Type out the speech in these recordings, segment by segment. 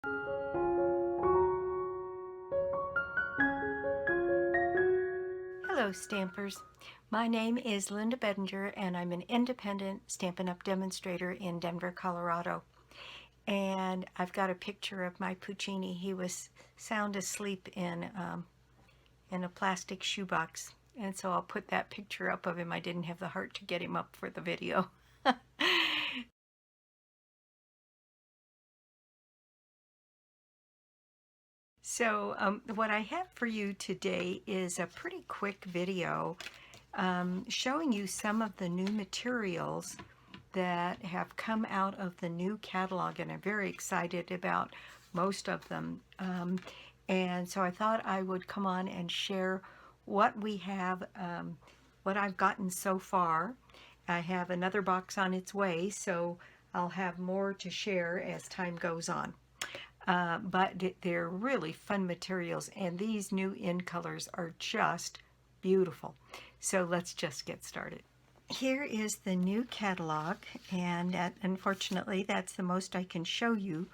Hello Stampers, my name is Linda Bedinger and I'm an independent Stampin' Up! Demonstrator in Denver, Colorado. And I've got a picture of my Puccini. He was sound asleep in a plastic shoebox, and so I'll put that picture up of him. I didn't have the heart to get him up for the video. So what I have for you today is a pretty quick video showing you some of the new materials that have come out of the new catalog, and I'm very excited about most of them. And so I thought I would come on and share what we have, what I've gotten so far. I have another box on its way, so I'll have more to share as time goes on. But they're really fun materials, and these new in colors are just beautiful. So let's just get started. Here is the new catalog, and unfortunately that's the most I can show you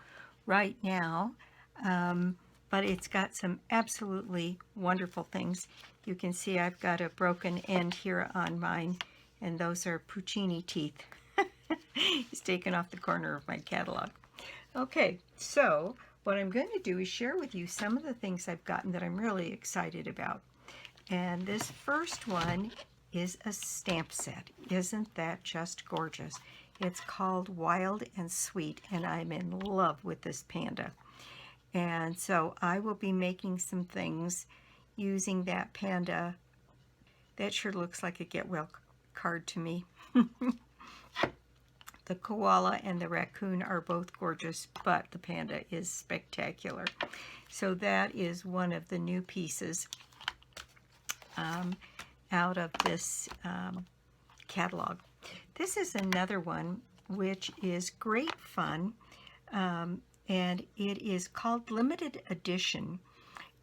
right now, but it's got some absolutely wonderful things. You can see I've got a broken end here on mine, and those are Puccini teeth. He's taken off the corner of my catalog. Okay, so what I'm going to do is share with you some of the things I've gotten that I'm really excited about. And this first one is a stamp set. Isn't that just gorgeous? It's called Wild and Sweet, and I'm in love with this panda. And so I will be making some things using that panda. That sure looks like a get well card to me. The koala and the raccoon are both gorgeous, but the panda is spectacular. So that is one of the new pieces out of this catalog. This is another one which is great fun, and it is called Limited Edition,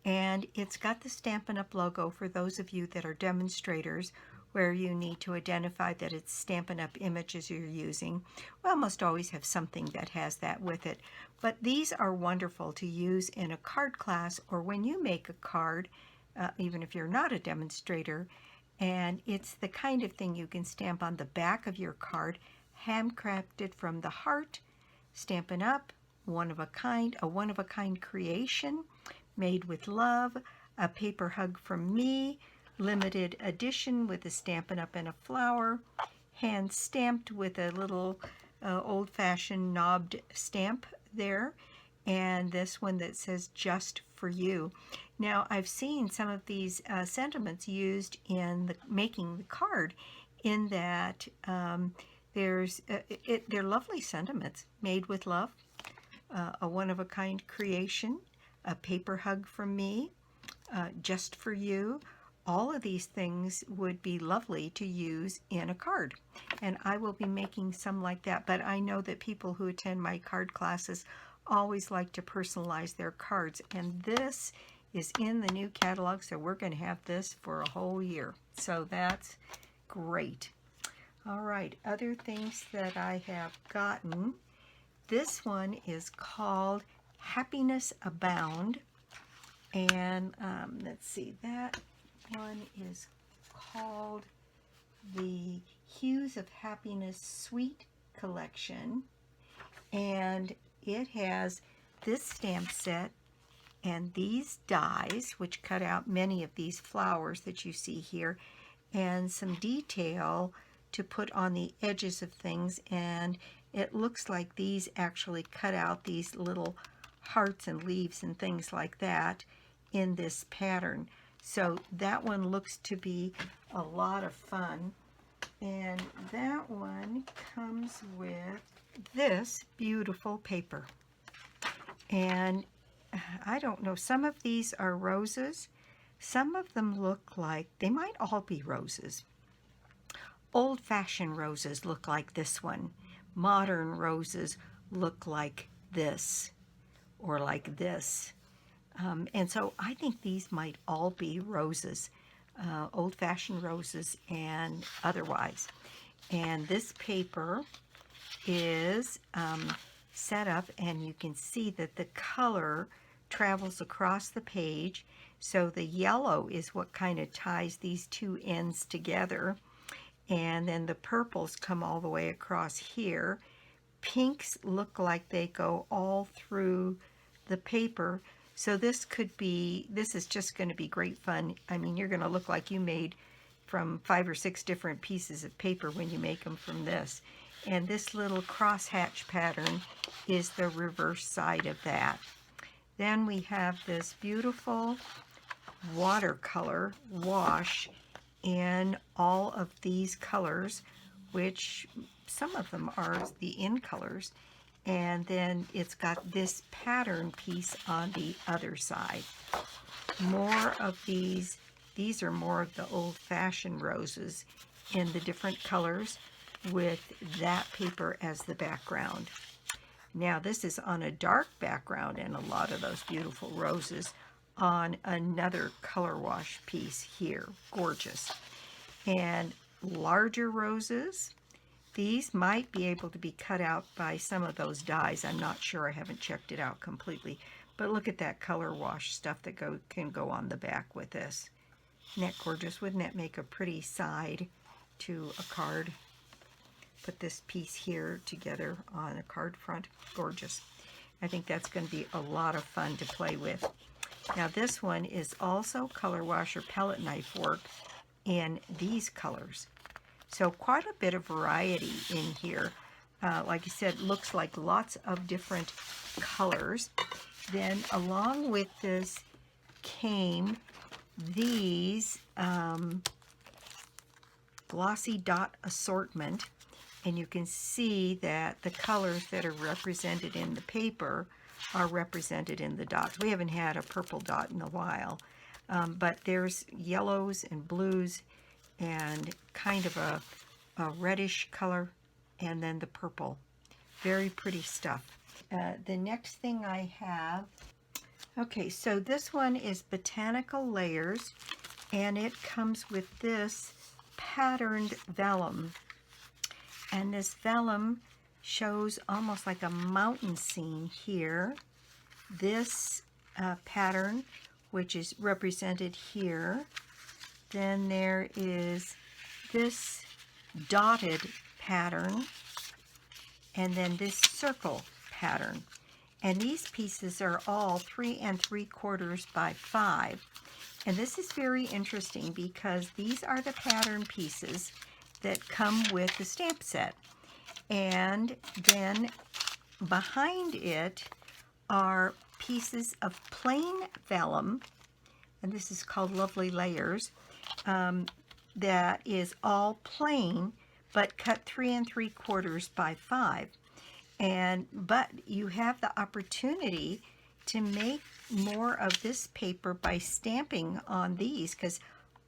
and it's got the Stampin' Up! Logo for those of you that are demonstrators, where you need to identify that it's Stampin' Up! Images you're using. We almost always have something that has that with it. But these are wonderful to use in a card class or when you make a card, even if you're not a demonstrator. And it's the kind of thing you can stamp on the back of your card, handcrafted from the heart, Stampin' Up!, a one-of-a-kind creation, made with love, a paper hug from me, limited edition with a Stampin' Up! And a flower, hand stamped with a little old-fashioned knobbed stamp there, and this one that says just for you. Now I've seen some of these sentiments used in making the card, in that they're lovely sentiments, made with love, a one-of-a-kind creation, a paper hug from me, just for you. All of these things would be lovely to use in a card, and I will be making some like that. But I know that people who attend my card classes always like to personalize their cards, and this is in the new catalog, so we're going to have this for a whole year. So that's great. All right, other things that I have gotten. This one is called Happiness Abound, and let's see, that one is called the Hues of Happiness Sweet Collection, and it has this stamp set and these dies, which cut out many of these flowers that you see here, and some detail to put on the edges of things. And it looks like these actually cut out these little hearts and leaves and things like that in this pattern. So that one looks to be a lot of fun. And that one comes with this beautiful paper. And I don't know, some of these are roses. Some of them look like, they might all be roses. Old-fashioned roses look like this one. Modern roses look like this, or like this. And so I think these might all be roses, old-fashioned roses and otherwise. And this paper is set up, and you can see that the color travels across the page. So the yellow is what kind of ties these two ends together, and then the purples come all the way across here. Pinks look like they go all through the paper. So this is just going to be great fun. I mean, you're going to look like you made from 5 or 6 different pieces of paper when you make them from this. And this little crosshatch pattern is the reverse side of that. Then we have this beautiful watercolor wash in all of these colors, which some of them are the in colors, and then it's got this pattern piece on the other side. More of these are more of the old-fashioned roses in the different colors with that paper as the background. Now this is on a dark background, and a lot of those beautiful roses on another color wash piece here. Gorgeous. And larger roses, these might be able to be cut out by some of those dies. I'm not sure, I haven't checked it out completely. But look at that color wash stuff that can go on the back with this. Isn't that gorgeous? Wouldn't that make a pretty side to a card? Put this piece here together on a card front. Gorgeous. I think that's going to be a lot of fun to play with. Now this one is also color wash or palette knife work in these colors. So quite a bit of variety in here. Like I said, looks like lots of different colors. Then along with this came these glossy dot assortment. And you can see that the colors that are represented in the paper are represented in the dots. We haven't had a purple dot in a while, but there's yellows and blues and kind of a reddish color, and then the purple. Very pretty stuff. The next thing I have, okay, so this one is Botanical Layers, and it comes with this patterned vellum. And this vellum shows almost like a mountain scene here. This pattern, which is represented here. Then there is this dotted pattern, and then this circle pattern. And these pieces are all 3 3/4 by 5. And this is very interesting because these are the pattern pieces that come with the stamp set. And then behind it are pieces of plain vellum, and this is called Lovely Layers, that is all plain but cut 3 3/4 by 5. But you have the opportunity to make more of this paper by stamping on these, because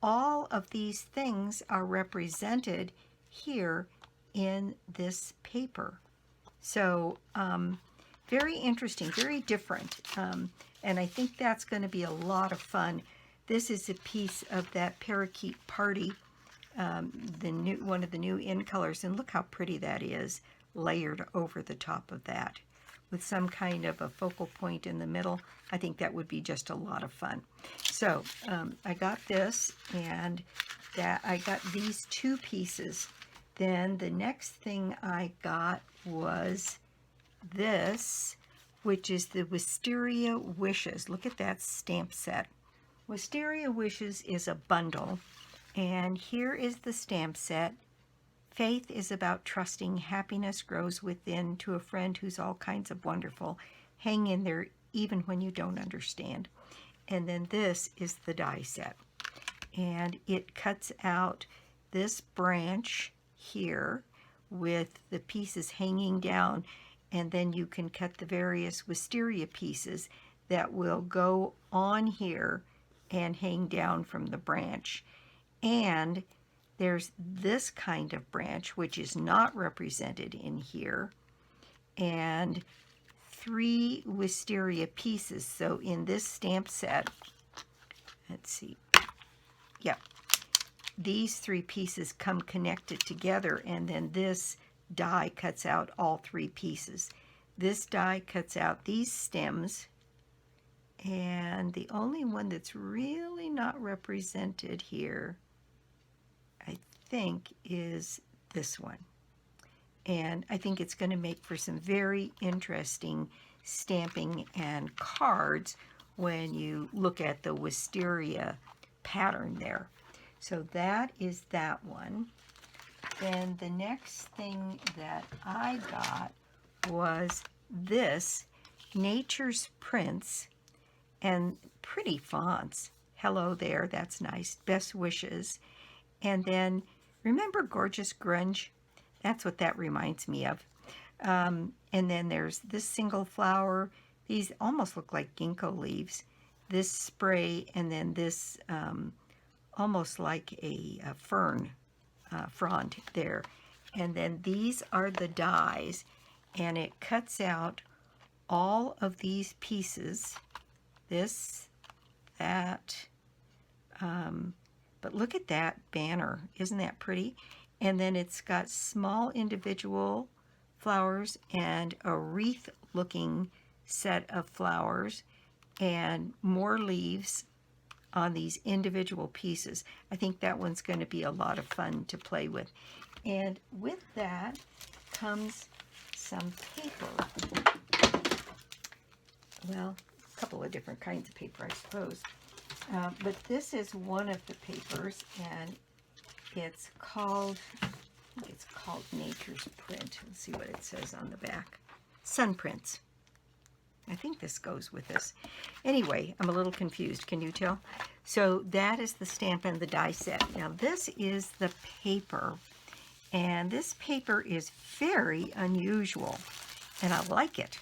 all of these things are represented here in this paper. So very interesting, very different, and I think that's going to be a lot of fun. This is a piece of that Parakeet Party, one of the new in colors, and look how pretty that is, layered over the top of that with some kind of a focal point in the middle. I think that would be just a lot of fun. So I got this, and I got these 2 pieces. Then the next thing I got was this, which is the Wisteria Wishes. Look at that stamp set. Wisteria Wishes is a bundle, and here is the stamp set. Faith is about trusting. Happiness grows within to a friend who's all kinds of wonderful. Hang in there even when you don't understand. And then this is the die set. And it cuts out this branch here with the pieces hanging down. And then you can cut the various wisteria pieces that will go on here and hang down from the branch. And there's this kind of branch, which is not represented in here, and 3 wisteria pieces. So in this stamp set, let's see, yeah, these 3 pieces come connected together, and then this die cuts out all 3 pieces. This die cuts out these stems, and the only one that's really not represented here, I think, is this one. And I think it's going to make for some very interesting stamping and cards when you look at the wisteria pattern there. So that is that one. Then the next thing that I got was this Nature's Prints, and pretty fonts. Hello there, that's nice. Best wishes. And then, remember Gorgeous Grunge? That's what that reminds me of. And then there's this single flower. These almost look like ginkgo leaves. This spray, and then this almost like a fern frond there. And then these are the dies, and it cuts out all of these pieces. This, that, but look at that banner. Isn't that pretty? And then it's got small individual flowers and a wreath-looking set of flowers and more leaves on these individual pieces. I think that one's going to be a lot of fun to play with. And with that comes some paper. Well, a couple of different kinds of paper, I suppose. But this is one of the papers, and it's called Nature's Print. Let's see what it says on the back. Sun Prints. I think this goes with this. Anyway, I'm a little confused. Can you tell? So that is the stamp and the die set. Now this is the paper, and this paper is very unusual, and I like it.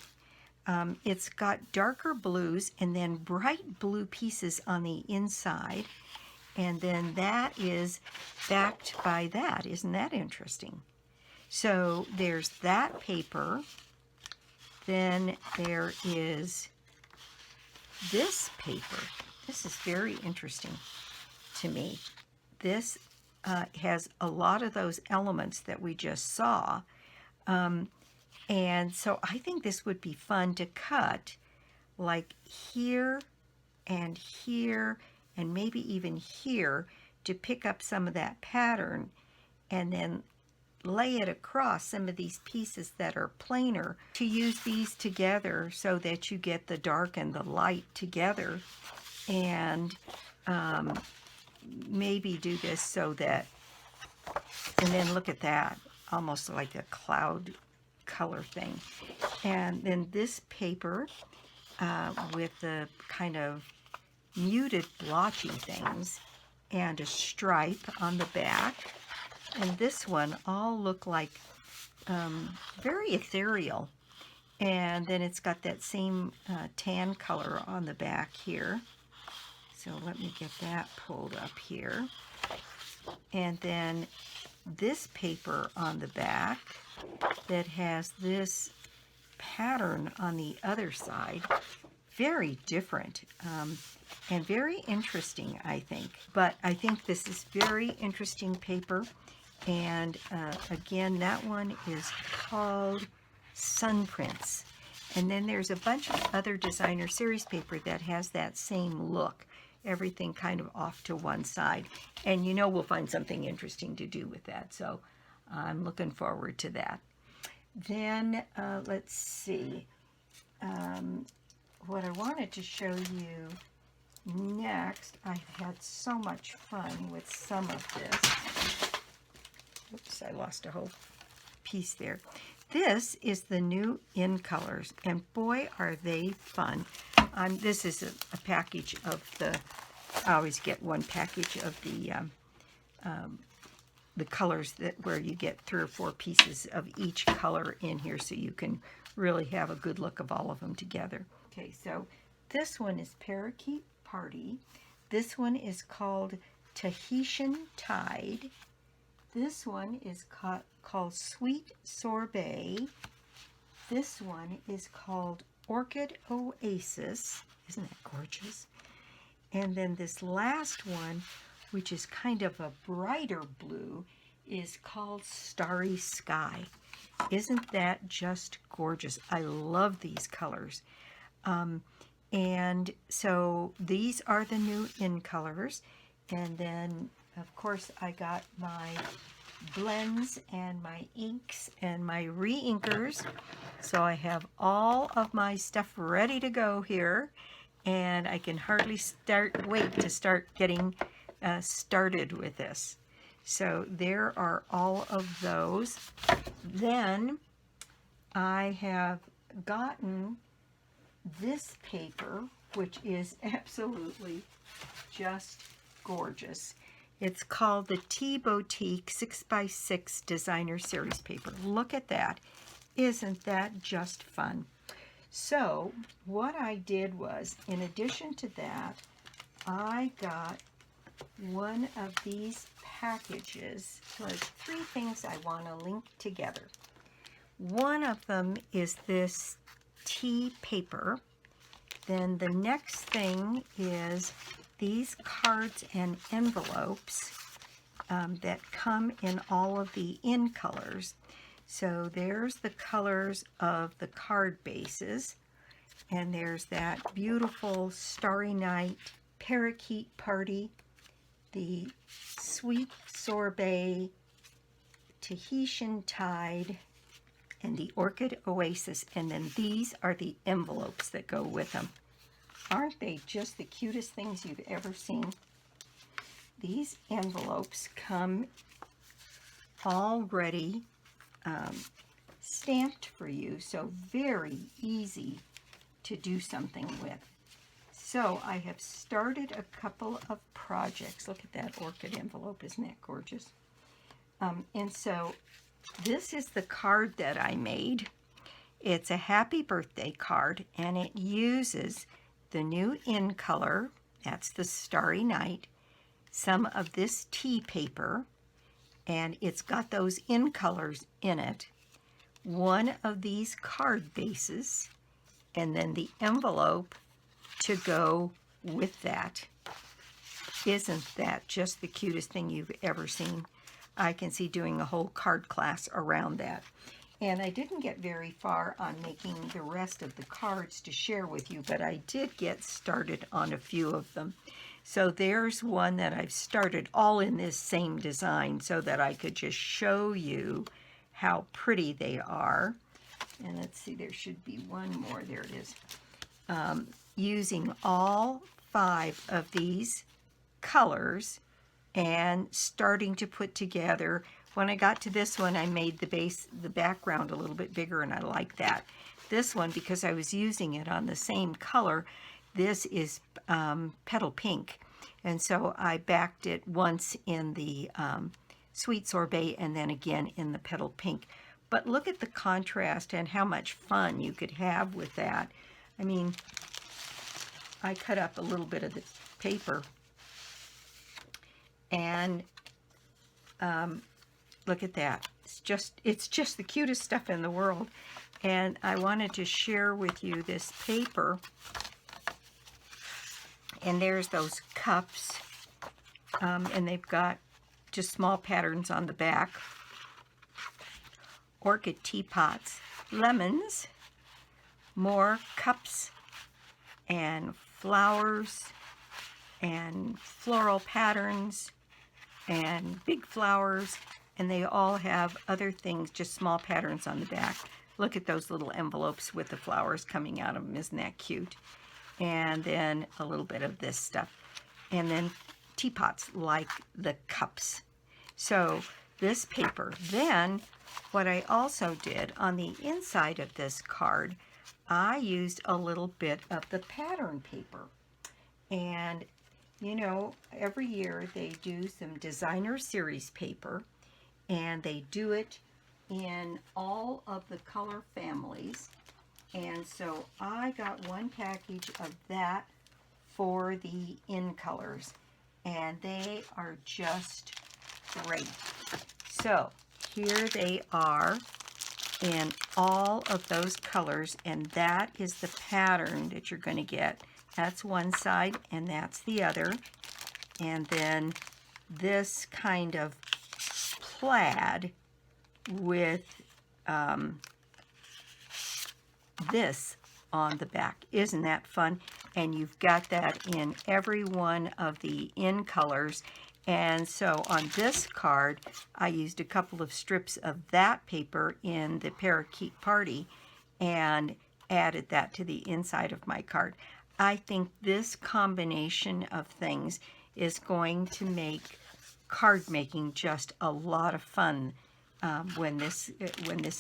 It's got darker blues and then bright blue pieces on the inside, and then that is backed by that. Isn't that interesting? So there's that paper. Then there is this paper. This is very interesting to me. This has a lot of those elements that we just saw. And so I think this would be fun to cut like here and here and maybe even here to pick up some of that pattern and then lay it across some of these pieces that are plainer, to use these together so that you get the dark and the light together, and maybe do this so that, and then look at that, almost like a cloud color thing. And then this paper with the kind of muted blotchy things and a stripe on the back. And this one all look like very ethereal. And then it's got that same tan color on the back here. So let me get that pulled up here. And then this paper on the back that has this pattern on the other side. Very different and very interesting, I think. But I think this is very interesting paper. And again, that one is called Sun Prints. And then there's a bunch of other designer series paper that has that same look. Everything kind of off to one side. And you know we'll find something interesting to do with that. So I'm looking forward to that. Then let's see. What I wanted to show you next, I've had so much fun with some of this. Oops, I lost a whole piece there. This is the new In Colors, and boy, are they fun. This is a package of the, I always get one package of the colors where you get 3 or 4 pieces of each color in here, so you can really have a good look of all of them together. Okay, so this one is Parakeet Party. This one is called Tahitian Tide. This one is called Sweet Sorbet. This one is called Orchid Oasis. Isn't that gorgeous? And then this last one, which is kind of a brighter blue, is called Starry Sky. Isn't that just gorgeous? I love these colors. And so these are the new in colors. And then, of course, I got my blends and my inks and my re-inkers. So I have all of my stuff ready to go here. And I can hardly wait to start getting started with this. So there are all of those. Then I have gotten this paper, which is absolutely just gorgeous. It's called the Tea Boutique 6x6 Designer Series paper. Look at that. Isn't that just fun? So what I did was, in addition to that, I got one of these packages. There's 3 things I want to link together. One of them is this tea paper. Then the next thing is these cards and envelopes that come in all of the in colors. So there's the colors of the card bases, and there's that beautiful Starry Night, Parakeet Party, the Sweet Sorbet, Tahitian Tide, and the Orchid Oasis. And then these are the envelopes that go with them. Aren't they just the cutest things you've ever seen? These envelopes come already stamped for you, so very easy to do something with. So I have started a couple of projects. Look at that orchid envelope. Isn't that gorgeous? And so this is the card that I made. It's a happy birthday card, and it uses the new in color, that's the Starry Night, some of this tea paper, and it's got those in colors in it, one of these card bases, and then the envelope to go with that. Isn't that just the cutest thing you've ever seen? I can see doing a whole card class around that. And I didn't get very far on making the rest of the cards to share with you, but I did get started on a few of them. So there's one that I've started all in this same design so that I could just show you how pretty they are. And let's see, there should be one more. There it is. Using all 5 of these colors and starting to put together. When I got to this one, I made the background a little bit bigger, and I like that. This one, because I was using it on the same color, this is petal pink. And so I backed it once in the Sweet Sorbet and then again in the petal pink. But look at the contrast and how much fun you could have with that. I mean, I cut up a little bit of the paper, and look at that. It's just the cutest stuff in the world. And I wanted to share with you this paper. And there's those cups. And they've got just small patterns on the back. Orchid teapots, lemons, more cups and flowers and floral patterns and big flowers, and they all have other things, just small patterns on the back. Look at those little envelopes with the flowers coming out of them. Isn't that cute? And then a little bit of this stuff. And then teapots like the cups. So this paper. Then what I also did on the inside of this card, I used a little bit of the pattern paper. And you know, every year they do some designer series paper, and they do it in all of the color families. And so I got one package of that for the in colors, and they are just great. So here they are in all of those colors, and that is the pattern that you're going to get. That's one side, and that's the other. And then this kind of plaid with this on the back. Isn't that fun? And you've got that in every one of the in colors. And so on this card, I used a couple of strips of that paper in the Parakeet Party and added that to the inside of my card. I think this combination of things is going to make card making just a lot of fun when this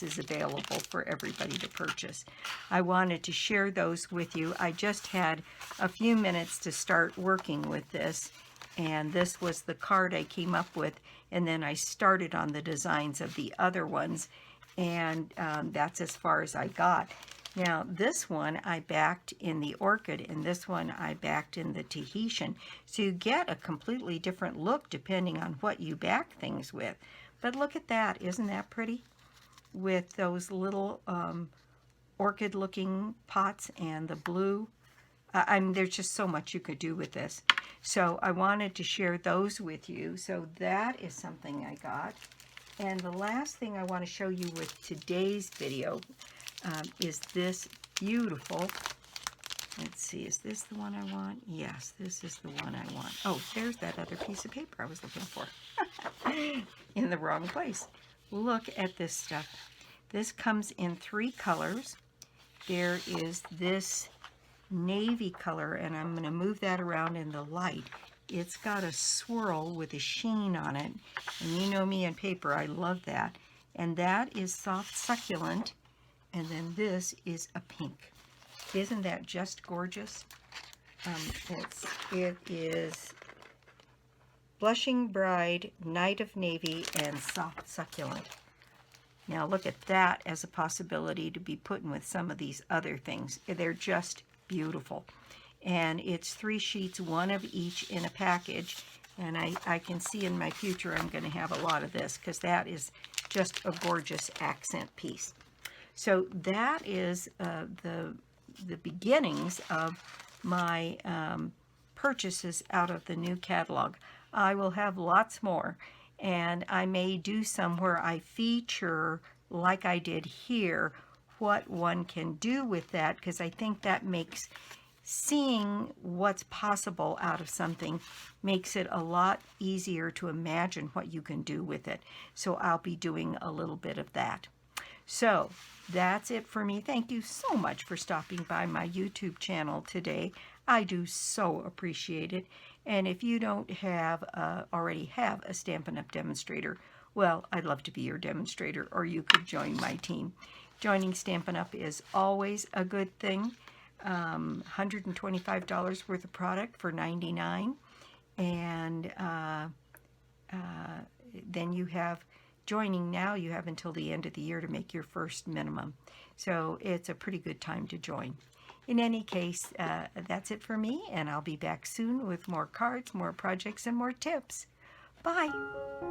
is available for everybody to purchase. I wanted to share those with you. I just had a few minutes to start working with this, and this was the card I came up with, and then I started on the designs of the other ones, and that's as far as I got. Now this one I backed in the orchid, and this one I backed in the Tahitian, so you get a completely different look depending on what you back things with. But look at that, isn't that pretty? With those little orchid looking pots and the blue. I mean, there's just so much you could do with this. So I wanted to share those with you. So that is something I got. And the last thing I want to show you with today's video is this beautiful, let's see, is this the one I want? Yes, this is the one I want. Oh, there's that other piece of paper I was looking for. In the wrong place. Look at this stuff. This comes in 3 colors. There is this navy color, and I'm going to move that around in the light. It's got a swirl with a sheen on it, and you know me and paper, I love that. And that is soft succulent, and then this is a pink. Isn't that just gorgeous? It is Blushing Bride, Night of Navy, and Soft Succulent. Now look at that as a possibility to be put in with some of these other things. They're just beautiful. And it's 3 sheets, 1 of each in a package. And I can see in my future I'm going to have a lot of this, because that is just a gorgeous accent piece. So that is the beginnings of my purchases out of the new catalog. I will have lots more, and I may do some where I feature, like I did here, what one can do with that, because I think that makes seeing what's possible out of something makes it a lot easier to imagine what you can do with it. So I'll be doing a little bit of that. So that's it for me. Thank you so much for stopping by my YouTube channel today. I do so appreciate it. And if you don't have already have a Stampin' Up! Demonstrator, well, I'd love to be your demonstrator, or you could join my team. Joining Stampin' Up! Is always a good thing. $125 worth of product for $99. And then you have, joining now, you have until the end of the year to make your first minimum. So it's a pretty good time to join. In any case, that's it for me, and I'll be back soon with more cards, more projects, and more tips. Bye!